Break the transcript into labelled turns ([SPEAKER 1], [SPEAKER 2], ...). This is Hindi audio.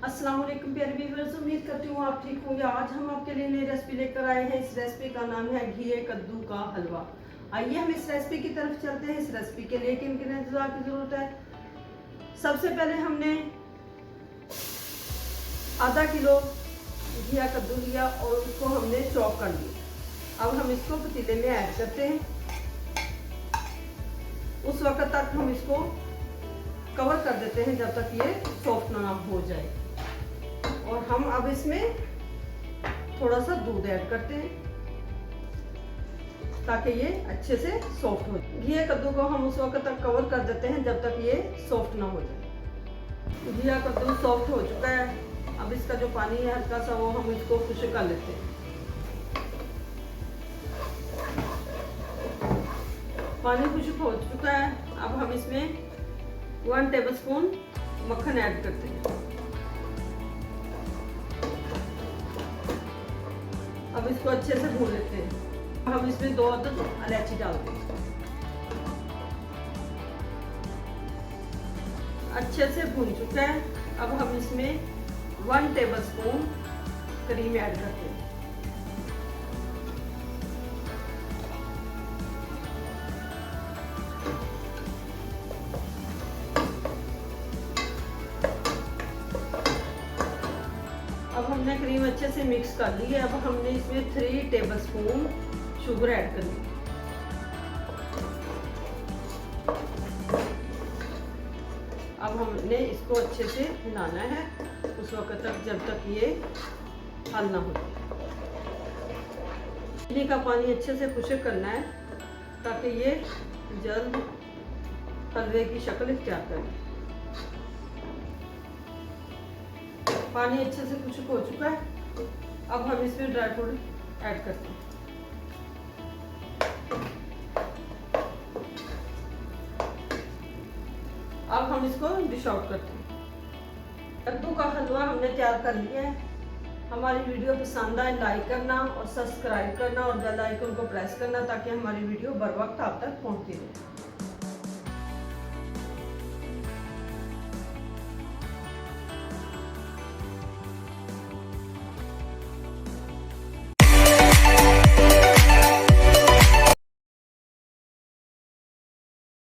[SPEAKER 1] अस्सलाम वालेकुम प्यारे व्यूअर्स, उम्मीद करती हूँ आप ठीक होंगे। आज हम आपके लिए नई रेसिपी लेकर आए हैं। इस रेसिपी का नाम है घिये कद्दू का हलवा। आइए हम इस रेसिपी की तरफ चलते हैं। इस रेसिपी के लिए किन किन अज्जा की ज़रूरत है। सबसे पहले हमने आधा किलो घिया कद्दू लिया और उसको हमने चॉप कर लिया। अब हम इसको पतीले में ऐड करते हैं। उस वक्त तक हम इसको कवर कर देते हैं जब तक ये सॉफ्ट ना हो जाए। और हम अब इसमें थोड़ा सा दूध ऐड करते हैं ताकि ये अच्छे से सॉफ्ट हो जाए। घिया कद्दू को हम उस वक्त तक कवर कर देते हैं जब तक ये सॉफ्ट ना हो जाए। घिया कद्दू सॉफ्ट हो चुका है। अब इसका जो पानी है हल्का सा वो हम इसको खुश्क कर लेते हैं। पानी खुश्क हो चुका है। अब हम इसमें 1 टेबलस्पून मक्खन ऐड करते हैं। अब इसको अच्छे से भून लेते हैं। हम इसमें 2 अदद इलायची डालते हैं। अच्छे से भून चुका है। अब हम इसमें 1 टेबलस्पून क्रीम ऐड करते हैं। अब हमने क्रीम अच्छे से मिक्स कर ली है। अब हमने इसमें 3 टेबलस्पून शुगर ऐड कर ली। अब हमने इसको अच्छे से हिलाना है उस वक्त तक जब तक ये हल ना हो। चीनी का पानी अच्छे से खुश्क करना है ताकि ये जल्द हलवे की शक्ल इख्तियार करे। पानी अच्छे से खुश्क हो चुका है। अब हम इसमें ड्राई फ्रूट ऐड करते हैं। अब हम इसको डिश आउट करते हैं। कद्दू का हलवा हमने तैयार कर लिया है। हमारी वीडियो पसंद आए लाइक करना और सब्सक्राइब करना और बेल आइकन को प्रेस करना ताकि हमारी वीडियो बर वक्त आप तक पहुंचती रहे।